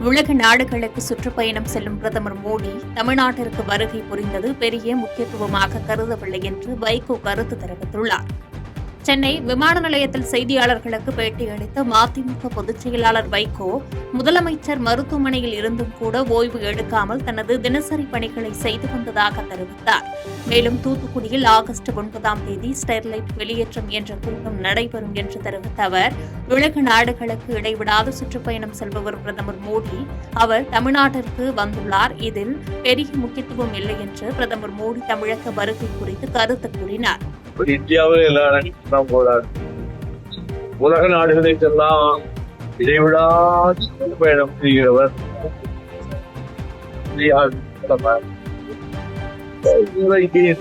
உலக நாடுகளுக்கு சுற்றுப்பயணம் செல்லும் பிரதமர் மோடி தமிழ்நாட்டிற்கு வருகை புரிந்தது பெரிய முக்கியத்துவமாக கருதவில்லை என்று வைகோ கருத்து தெரிவித்துள்ளார். சென்னை விமான நிலையத்தில் செய்தியாளர்களுக்கு பேட்டியளித்த மதிமுக பொதுச் செயலாளர் வைகோ, முதலமைச்சர் மருத்துவமனையில் இருந்தும் கூட ஓய்வு எடுக்காமல் தனது தினசரி பணிகளை செய்து வந்ததாக தெரிவித்தார். மேலும் தூத்துக்குடியில் ஆகஸ்ட் 9ஆம் தேதி ஸ்டெர்லைட் வெளியேற்றம் என்ற கூட்டம் நடைபெறும் என்று தெரிவித்த அவர், உலக நாடுகளுக்கு இடைவிடாத சுற்றுப்பயணம் செல்பவர் பிரதமர் மோடி. அவர் தமிழ்நாட்டிற்கு வந்துள்ளார். இதில் பெரிய முக்கியத்துவம் இல்லை என்று பிரதமர் மோடி தமிழக வருகை குறித்து கருத்து கூறினார். இந்தியாவில் எல்லா இடங்களும் போறாரு. உலக நாடுகளுக்கெல்லாம் இடைவிடா பயணம் செய்கிறவர்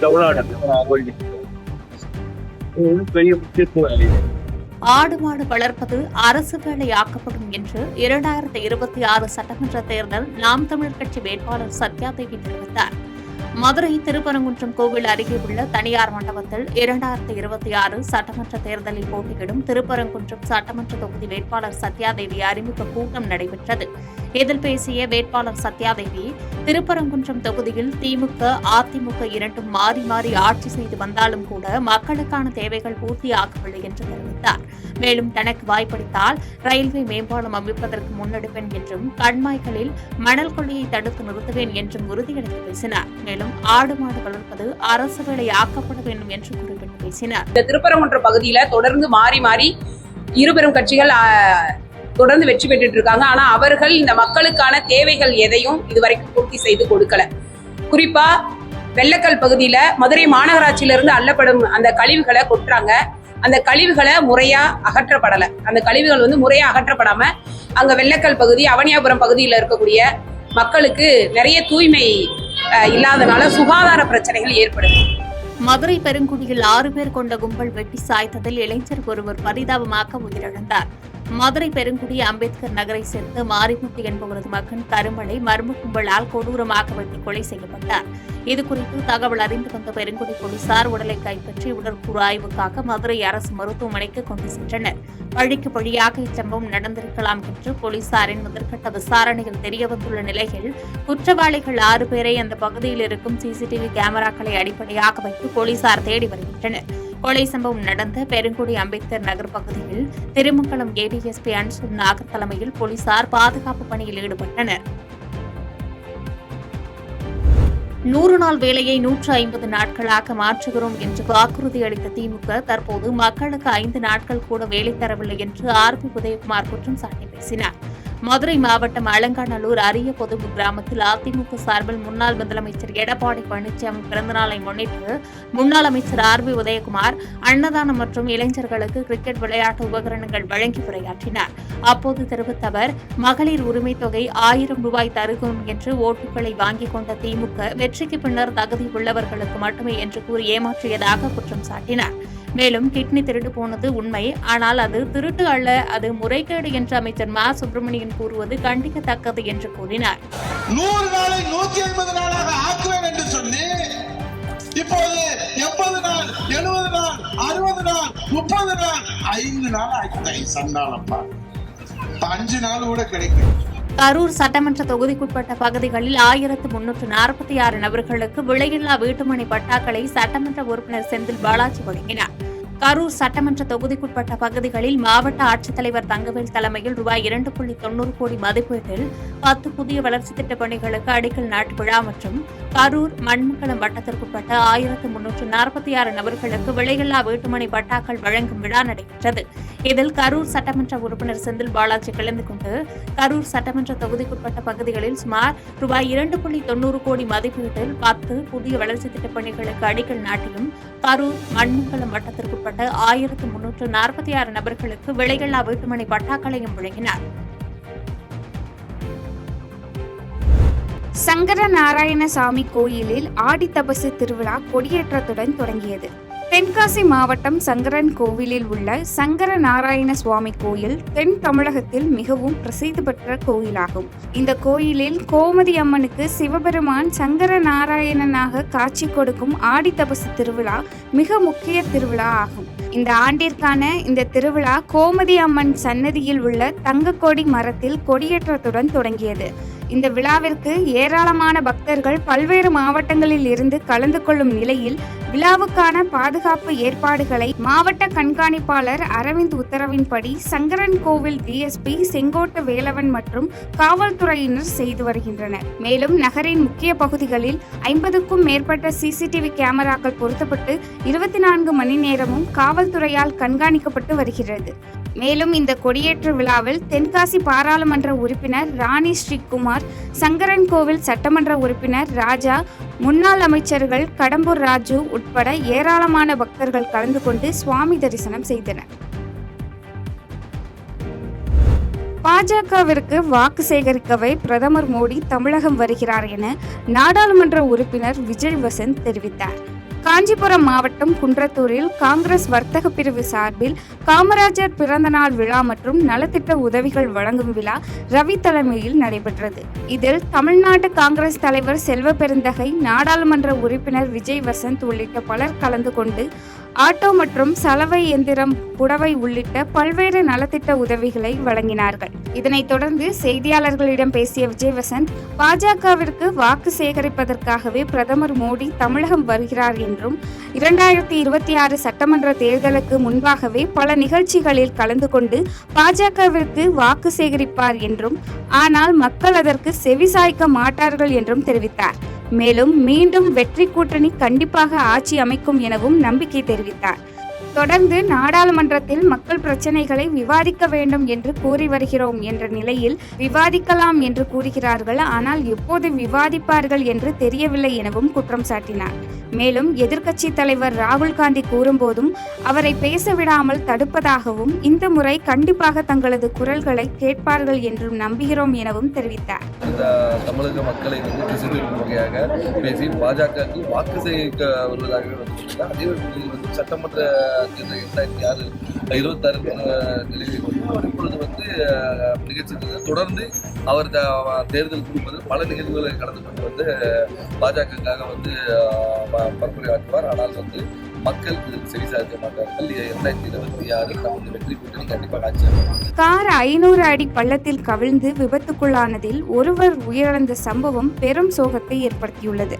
தமிழ்நாடு பெரிய முக்கியத்துவம் இல்லை. ஆடு மாடு வளர்ப்பது அரசு வேலையாக்கப்படும் என்று 2026 சட்டமன்ற தேர்தல் நாம் தமிழர் கட்சி வேட்பாளர் சத்யாதேவி தெரிவித்தார். மதுரை திருப்பரங்குன்றம் கோவில் அருகே உள்ள தனியார் மண்டபத்தில் 2026 சட்டமன்ற தேர்தலில் போட்டியிடும் திருப்பரங்குன்றம் சட்டமன்ற தொகுதி வேட்பாளர் சத்யாதேவி அறிமுக கூட்டம் நடைபெற்றது. இதில் பேசிய வேட்பாளர் சத்யாதேவி, திருப்பரங்குன்றம் தொகுதியில் திமுக, அதிமுக இரண்டும் மாறி மாறி ஆட்சி செய்து வந்தாலும் கூட மக்களுக்கான தேவைகள் பூர்த்தியாகவில்லை என்று தெரிவித்தார். மேலும் தனக்கு வாய்ப்பளித்தால் ரயில்வே மேம்பாலம் அமைப்பதற்கு முன்னெடுப்பேன் என்றும், கண்மாய்களில் மணல் கொள்ளையை தடுத்து நிறுத்துவேன் என்றும் உறுதியளித்து பேசினார். மேலும் ஆடு மாடு வளர்ப்பது அரசு வேலையாக்கப்பட வேண்டும் என்று குறிப்பிட்டு பேசினார். இந்த திருப்பரங்குன்றம் பகுதியில தொடர்ந்து மாறி மாறி இருபெரும் கட்சிகள் தொடர்ந்து வெற்றி பெற்றுட்டு இருக்காங்க. ஆனா அவர்கள் இந்த மக்களுக்கான தேவைகள் எதையும் இதுவரைக்கும் பூர்த்தி செய்து கொடுக்கல. குறிப்பா வெள்ளக்கல் பகுதியில மதுரை மாநகராட்சியிலிருந்து அள்ளப்படும் அந்த கழிவுகளை கொட்டுறாங்க. அந்த கழிவுகளை முறையா அகற்றப்படல. அந்த கழிவுகள் முறையா அகற்றப்படாம அங்க வெள்ளக்கல் பகுதி, அவனியாபுரம் பகுதியில் இருக்கக்கூடிய மக்களுக்கு நிறைய தூய்மை இல்லாதனால சுகாதார பிரச்சனைகள் ஏற்படுது. மதுரை பெருங்குடியில் 6 பேர் கொண்ட கும்பல் வெட்டி சாய்த்ததில் இளைஞர் ஒருவர் பரிதாபமாக உயிரிழந்தார். மதுரை பெருங்குடி அம்பேத்கர் நகரை சேர்ந்த மாரிமுத்து என்பவரது மகன் கருமலை மர்ம கும்பலால் கொடூரமாக வெட்டி கொலை செய்யப்பட்டார். இதுகுறித்து தகவல் அறிந்து வந்த பெருங்குடி போலீசார் உடலை கைப்பற்றி உடற்கூறு ஆய்வுக்காக மதுரை அரசு மருத்துவமனைக்கு கொண்டு சென்றனர். பழிக்கு பழியாக இச்சம்பவம் நடந்திருக்கலாம் என்று போலீசாரின் முதற்கட்ட விசாரணையில் தெரியவந்துள்ள நிலையில், குற்றவாளிகள் 6 பேரை அந்த பகுதியில் இருக்கும் சிசிடிவி கேமராக்களை அடிப்படையாக வைத்து போலீசார் தேடி வருகின்றனர். கொலை சம்பவம் நடந்த பெருங்குடி அம்பேத்கர் நகர் பகுதியில் திருமங்கலம் ஏடிஎஸ்பி அன்சூர் நாகர் தலைமையில் போலீசார் பாதுகாப்பு பணியில் ஈடுபட்டனர். 100 நாள் வேலையை 150 நாட்களாக மாற்றுகிறோம் என்று வாக்குறுதி அளித்த திமுக தற்போது மக்களுக்கு 5 நாட்கள் கூட வேலை தரவில்லை என்று ஆர். பி. உதயகுமார் குற்றம் சாட்டி பேசினார். மதுரை மாவட்டம் அலங்காநல்லூர் அரிய பொதுவு கிராமத்தில் அதிமுக சார்பில் முன்னாள் முதலமைச்சர் எடப்பாடி பழனிசாமி பிறந்தநாளை முன்னிட்டு முன்னாள் அமைச்சர் ஆர். பி. உதயகுமார் அன்னதானம் மற்றும் இளைஞர்களுக்கு கிரிக்கெட் விளையாட்டு உபகரணங்கள் வழங்கி உரையாற்றினார். அப்போது தெரிவித்த அவர், மகளிர் உரிமை தொகை 1000 ரூபாய் தருகிறோம் என்று ஓட்டுகளை வாங்கிக் கொண்ட திமுக வெற்றிக்கு பின்னர் தகுதி உள்ளவர்களுக்கு மட்டுமே என்று கூறி ஏமாற்றியதாக குற்றம் சாட்டினார். மேலும் கிட்னி திருடு போனது உண்மை, ஆனால் அது திருட்டு அல்ல, அது முறைகேடு என்று அமைச்சர் மா. சுப்பிரமணியன் கூறுவது கண்டிக்கத்தக்கது என்று கூறினார். 100 நாளை 150 நாளாக ஆக்குவேன் என்று சொல்லி இப்போது 80 நாள், 70 நாள், 60 நாள், 30 நாள், 5 நாள் ஆகிட்டாய். சண்டாளப்பா, 5 நாள் கூட கிடைக்கும். கரூர் சட்டமன்ற தொகுதிக்குட்பட்ட பகுதிகளில் 1346 நபர்களுக்கு விலையில்லா வீட்டுமனை பட்டாக்களை சட்டமன்ற உறுப்பினர் செந்தில் பாலாஜி வழங்கினார். கரூர் சட்டமன்ற தொகுதிக்குட்பட்ட பகுதிகளில் மாவட்ட ஆட்சித்தலைவர் தங்கவேல் தலைமையில் ரூபாய் 2.90 கோடி மதிப்பீட்டில் 10 புதிய வளர்ச்சித் திட்டப் பணிகளுக்கு அடிக்கல் நாட்டு விழா மற்றும் கரூர் மண்மங்கலம் வட்டத்திற்குட்பட்ட 1346 நபர்களுக்கு விலையில்லா வீட்டுமனை பட்டாக்கள் வழங்கும் விழா நடைபெற்றது. இதில் கரூர் சட்டமன்ற உறுப்பினர் செந்தில் பாலாஜி கலந்து கொண்டு கரூர் சட்டமன்ற தொகுதிக்குட்பட்ட பகுதிகளில் சுமார் ரூபாய் 2.90 கோடி மதிப்பீட்டில் 10 புதிய வளர்ச்சித் திட்டப் பணிகளுக்கு அடிக்கல் நாட்டியும் கரூர் மண்மங்கலம் வட்டத்திற்குட்பட்ட 1346 நபர்களுக்கு விலையில்லா வீட்டுமனை பட்டாக்களையும் வழங்கினார். சங்கர நாராயணசாமி கோயிலில் ஆடி தபசு திருவிழா கொடியேற்றத்துடன் தொடங்கியது. தென்காசி மாவட்டம் சங்கரன் கோவிலில் உள்ள சங்கர நாராயண சுவாமி கோயில் தென் தமிழகத்தில் மிகவும் பிரசித்தி பெற்ற கோயிலாகும். இந்த கோயிலில் கோமதி அம்மனுக்கு சிவபெருமான் சங்கர நாராயணனாக காட்சி கொடுக்கும் ஆடி தபசு திருவிழா மிக முக்கிய திருவிழா ஆகும். இந்த ஆண்டிற்கான இந்த திருவிழா கோமதி அம்மன் சன்னதியில் உள்ள தங்கக்கொடி மரத்தில் கொடியேற்றத்துடன் தொடங்கியது. இந்த விழாவிற்கு ஏராளமான பக்தர்கள் பல்வேறு மாவட்டங்களில் இருந்து கலந்து கொள்ளும் நிலையில் விழாவுக்கான பாதுகாப்பு ஏற்பாடுகளை மாவட்ட கண்காணிப்பாளர் அரவிந்த் உத்தரவின்படி சங்கரன் கோவில் டிஎஸ்பி செங்கோட்டு வேலவன் மற்றும் காவல்துறையினர் செய்து வருகின்றனர். மேலும் நகரின் முக்கிய பகுதிகளில் 50க்கும் மேற்பட்ட சிசிடிவி கேமராக்கள் பொருத்தப்பட்டு 24 மணி நேரமும் காவல்துறையால் கண்காணிக்கப்பட்டு வருகிறது. மேலும் இந்த கொடியேற்று விழாவில் தென்காசி பாராளுமன்ற உறுப்பினர் ராணி ஸ்ரீகுமார், சங்கரன் கோவில் சட்டமன்ற உறுப்பினர் ராஜா, முன்னாள் அமைச்சர்கள் கடம்பூர் ராஜு உட்பட ஏராளமான பக்தர்கள் கலந்து கொண்டு சுவாமி தரிசனம் செய்தனர். பாஜகவிற்கு வாக்கு சேகரிக்கவே பிரதமர் மோடி தமிழகம் வருகிறார் என நாடாளுமன்ற உறுப்பினர் விஜய் வசந்த் தெரிவித்தார். காஞ்சிபுரம் மாவட்டம் குன்றத்தூரில் காங்கிரஸ் வர்த்தக பிரிவு சார்பில் காமராஜர் பிறந்தநாள் விழா மற்றும் நலத்திட்ட உதவிகள் வழங்கும் விழா ரவி தலைமையில் நடைபெற்றது. இதில் தமிழ்நாடு காங்கிரஸ் தலைவர் செல்வ பெருந்தகை, நாடாளுமன்ற உறுப்பினர் விஜய் வசந்த் உள்ளிட்ட பலர் கலந்து கொண்டு ஆட்டோ மற்றும் சலவை எந்திரம், புடவை உள்ளிட்ட பல்வேறு நலத்திட்ட உதவிகளை வழங்கினார்கள். இதனைத் தொடர்ந்து செய்தியாளர்களிடம் பேசிய விஜய் வசந்த், பாஜகவிற்கு வாக்கு சேகரிப்பதற்காகவே பிரதமர் மோடி தமிழகம் வருகிறார் என்றும் 2026 சட்டமன்ற தேர்தலுக்கு முன்பாகவே பல நிகழ்ச்சிகளில் கலந்து கொண்டு பாஜகவிற்கு வாக்கு சேகரிப்பார் என்றும், ஆனால் மக்கள் அதற்கு செவிசாய்க்க மாட்டார்கள் என்றும் தெரிவித்தார். மேலும் மீண்டும் வெற்றி கூட்டணி கண்டிப்பாக ஆட்சி அமைக்கும் எனவும் நம்பிக்கை தெரிவித்தார். தொடர்ந்து நாடாளுமன்றத்தில் மக்கள் பிரச்சனைகளை விவாதிக்க வேண்டும் என்று கூறி வருகிறோம் என்ற நிலையில் விவாதிக்கலாம் என்று கூறுகிறார்கள், ஆனால் எப்போது விவாதிப்பார்கள் என்று தெரியவில்லை எனவும் குற்றம் சாட்டினார். மேலும் எதிர்க்கட்சி தலைவர் ராகுல் காந்தி கூறும்போதும் அவரை பேச விடாமல் தடுப்பதாகவும், இந்த முறை கண்டிப்பாக தங்களது குரல்களை கேட்பார்கள் என்றும் நம்புகிறோம் எனவும் தெரிவித்தார். தமிழக மக்களை வகையாக பேசி பாஜகவுக்கு வாக்கு சேகரிக்க வருவதாக அதே சட்டமன்ற தேர்தல் 2026 நிலையில் இப்பொழுது நிகழ்ச்சி தொடர்ந்து அவர் தேர்தல் கொடுப்பது பல நிகழ்வுகளை கடந்து கொண்டு பாஜகவுக்காக பரப்புரையாற்றுவார். ஆனால் மக்கள் செவிசாய்க்க மாட்டார்கள். 2026 வெற்றி கூட்டணி கண்டிப்பாக ஆட்சி. கார் 500 அடி பள்ளத்தில் கவிழ்ந்து விபத்துக்குள்ளானதில் ஒருவர் உயிரிழந்த சம்பவம் பெரும் சோகத்தை ஏற்படுத்தியுள்ளது.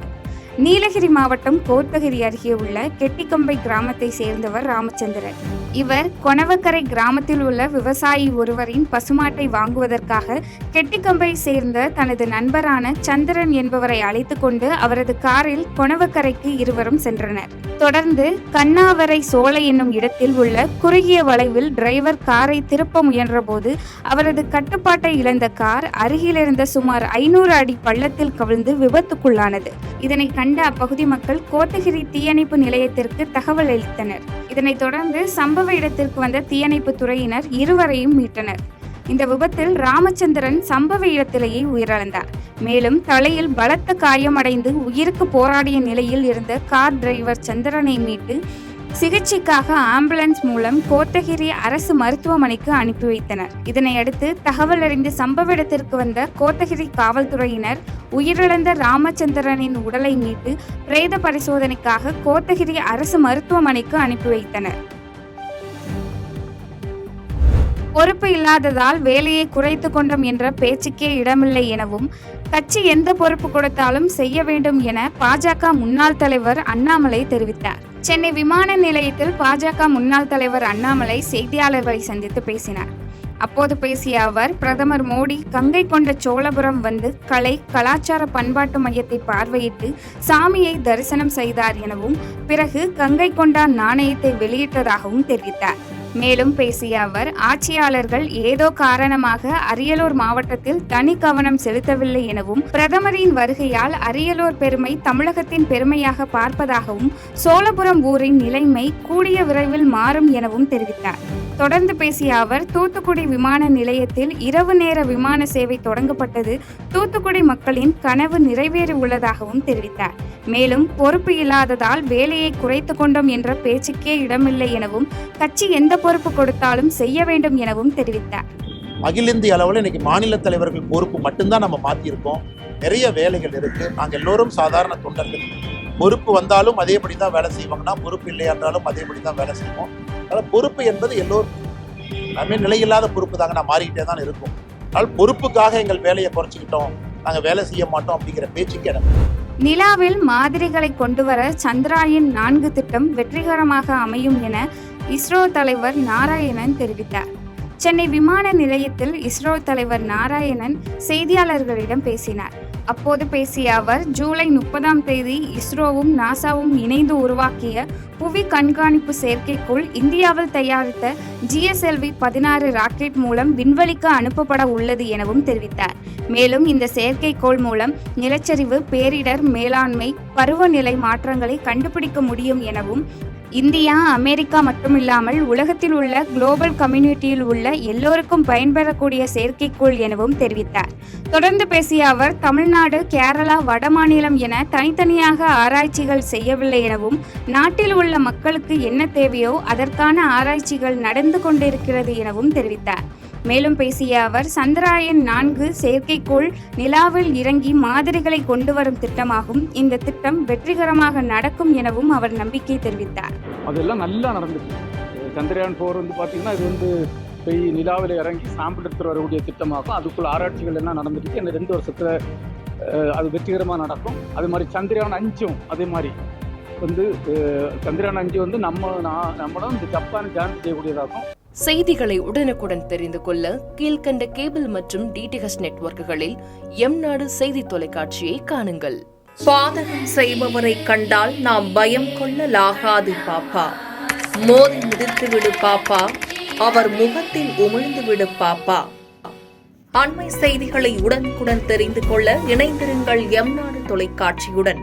நீலகிரி மாவட்டம் கோத்தகிரி அருகே உள்ள கெட்டிக்கம்பை கிராமத்தை சேர்ந்தவர் ராமச்சந்திரன். இவர் கொணவக்கரை கிராமத்தில் உள்ள விவசாயி ஒருவரின் பசுமாட்டை வாங்குவதற்காக கெட்டிக்கம்பை சேர்ந்த தனது நண்பரான சந்திரன் என்பவரை அழைத்துக் கொண்டு அவரது காரில் கொணவக்கரைக்கு இருவரும் சென்றனர். தொடர்ந்து கண்ணாவரை சோலை என்னும் இடத்தில் உள்ள குறுகிய வளைவில் டிரைவர் காரை திருப்ப முயன்றபோது அவரது கட்டுப்பாட்டை இழந்த கார் அருகிலிருந்த சுமார் 500 அடி பள்ளத்தில் கவிழ்ந்து விபத்துக்குள்ளானது. இதனை கண்ட அப்பகுதி மக்கள் கோத்தகிரி தீயணைப்பு நிலையத்திற்கு தகவல் அளித்தனர். இதனைத் தொடர்ந்து சம்பவ இடத்திற்கு வந்த தீயணைப்பு துறையினர் இருவரையும் மீட்டனர். இந்த விபத்தில் ராமச்சந்திரன் சம்பவ இடத்திலேயே உயிரிழந்தார். மேலும் தலையில் பலத்த காயமடைந்து உயிருக்கு போராடிய நிலையில் இருந்த கார் டிரைவர் சந்திரனை மீட்டு சிகிச்சைக்காக ஆம்புலன்ஸ் மூலம் கோத்தகிரி அரசு மருத்துவமனைக்கு அனுப்பி வைத்தனர். இதனையடுத்து தகவல் அறிந்து சம்பவ இடத்திற்கு வந்த கோத்தகிரி காவல்துறையினர் உயிரிழந்த ராமச்சந்திரனின் உடலை மீட்டு பிரேத பரிசோதனைக்காக கோத்தகிரி அரசு மருத்துவமனைக்கு அனுப்பி வைத்தனர். பொறுப்பு இல்லாததால் வேலையை குறைத்து கொண்டோம் என்ற பேச்சுக்கே இடமில்லை எனவும், கட்சி எந்த பொறுப்பு கொடுத்தாலும் செய்ய வேண்டும் என பாஜக முன்னாள் தலைவர் அண்ணாமலை தெரிவித்தார். சென்னை விமான நிலையத்தில் பாஜக முன்னாள் தலைவர் அண்ணாமலை செய்தியாளர்களை சந்தித்து பேசினார். அப்போது பேசிய அவர், பிரதமர் மோடி கங்கை கொண்ட சோழபுரம் வந்து கலை, கலாச்சார பண்பாட்டு மையத்தை பார்வையிட்டு சாமியை தரிசனம் செய்தார் எனவும், பிறகு கங்கை கொண்டா நாணயத்தை வெளியிட்டதாகவும் தெரிவித்தார். மேலும் பேசிய அவர், ஆட்சியாளர்கள் ஏதோ காரணமாக அரியலூர் மாவட்டத்தில் தனி கவனம் செலுத்தவில்லை எனவும், பிரதமரின் வருகையால் அரியலூர் பெருமை தமிழகத்தின் பெருமையாக பார்ப்பதாகவும், சோழபுரம் ஊரின் நிலைமை கூடிய விரைவில் மாறும் எனவும் தெரிவித்தார். தொடர்ந்து பேசிய அவர், தூத்துக்குடி விமான நிலையத்தில் இரவு நேர விமான சேவை தொடங்கப்பட்டது தூத்துக்குடி மக்களின் கனவு நிறைவேறி உள்ளதாகவும் தெரிவித்தார். மேலும் பொறுப்பு இல்லாததால் வேலையை குறைத்து கொண்டோம் என்ற பேச்சுக்கே இடமில்லை எனவும், கட்சி எந்த பொறுப்பு கொடுத்தாலும் செய்ய வேண்டும் எனவும் தெரிவித்தார். அகில இந்திய அளவில் இன்னைக்கு மாநில தலைவர்கள் பொறுப்பு மட்டும்தான் நம்ம மாற்றியிருக்கோம். நிறைய வேலைகள் இருக்கு. நாங்கள் எல்லோரும் சாதாரண தொண்டர்கள். பொறுப்பு வந்தாலும் அதேபடி தான் வேலை செய்வாங்கன்னா, பொறுப்பு இல்லை என்றாலும் அதேபடி தான் வேலை செய்வோம். அதனால் பொறுப்பு என்பது எல்லோரும் எல்லாமே நிலையில்லாத பொறுப்பு தாங்க, நான் மாறிக்கிட்டே தான் இருக்கும். அதனால் பொறுப்புக்காக எங்கள் வேலையை குறைச்சிக்கிட்டோம், நாங்கள் வேலை செய்ய மாட்டோம் அப்படிங்கிற பேச்சுக்கு இடம். நிலாவில் மாதிரிகளை கொண்டுவர சந்திராயன் 4 திட்டம் வெற்றிகரமாக அமையும் என இஸ்ரோ தலைவர் நாராயணன் தெரிவித்தார். சென்னை விமான நிலையத்தில் இஸ்ரோ தலைவர் நாராயணன் செய்தியாளர்களிடம் பேசினார். அப்போது பேசிய அவர், ஜூலை 30ஆம் தேதி இஸ்ரோவும் நாசாவும் இணைந்து உருவாக்கிய புவி கண்காணிப்பு செயற்கைக்கோள் இந்தியாவில் தயாரித்த GSLV-16 ராக்கெட் மூலம் விண்வெளிக்கு அனுப்பப்பட உள்ளது எனவும் தெரிவித்தார். மேலும் இந்த செயற்கைக்கோள் மூலம் நிலச்சரிவு, பேரிடர் மேலாண்மை, பருவநிலை மாற்றங்களை கண்டுபிடிக்க முடியும் எனவும், இந்தியா, அமெரிக்கா மட்டுமில்லாமல் உலகத்தில் உள்ள குளோபல் கம்யூனிட்டியில் உள்ள எல்லோருக்கும் பயன்பெறக்கூடிய செயற்கைக்கோள் எனவும் தெரிவித்தார். தொடர்ந்து பேசிய அவர், தமிழ்நாடு, கேரளா, வடமாநிலம் என தனித்தனியாக ஆராய்ச்சிகள் செய்யவில்லை எனவும், நாட்டில் உள்ள மக்களுக்கு என்ன தேவையோ அதற்கான ஆராய்ச்சிகள் நடந்து கொண்டிருக்கிறது எனவும் தெரிவித்தார். மேலும் பேசிய அவர், சந்திராயன் 4 செயற்கைக்கோள் நிலாவில் இறங்கி மாதிரிகளை கொண்டு வரும் திட்டமாகும். இந்த திட்டம் வெற்றிகரமாக நடக்கும் எனவும் அவர் நம்பிக்கை தெரிவித்தார். அதெல்லாம் நல்லா நடந்துச்சு. சந்திரயான் 4 பார்த்தீங்கன்னா இது போய் நிலாவில் இறங்கி சாம்பிள் எடுத்துகிட்டு வரக்கூடிய திட்டமாகும். அதுக்குள்ள ஆராய்ச்சிகள் என்ன நடந்துருக்கு, இந்த 2 வருஷத்துல அது வெற்றிகரமாக நடக்கும். அது மாதிரி சந்திரயான் 5 அதே மாதிரி சந்திரயான் 5 நம்மளும் இந்த ஜப்பான் ஜாயின் செய்யக்கூடியதாகும். செய்திகளை உடனுக்குடன் தெரிந்து கொள்ள கீழ்கண்ட கேபிள் மற்றும் DTH நெட்வொர்க்குகளில் எம்நாடு செய்தி தொலைக்காட்சியை காணுங்கள். பாதகம் செய்பவரை கண்டால் நாம் பயம் கொள்ளலாகாது பாப்பா. மோதி மிதித்து விடு பாப்பா, அவர் முகத்தில் உமிழ்ந்து விடு பாப்பா. அண்மை செய்திகளை உடனுக்குடன் தெரிந்து கொள்ள இணைந்திருங்கள் எம்நாடு தொலைக்காட்சியுடன்.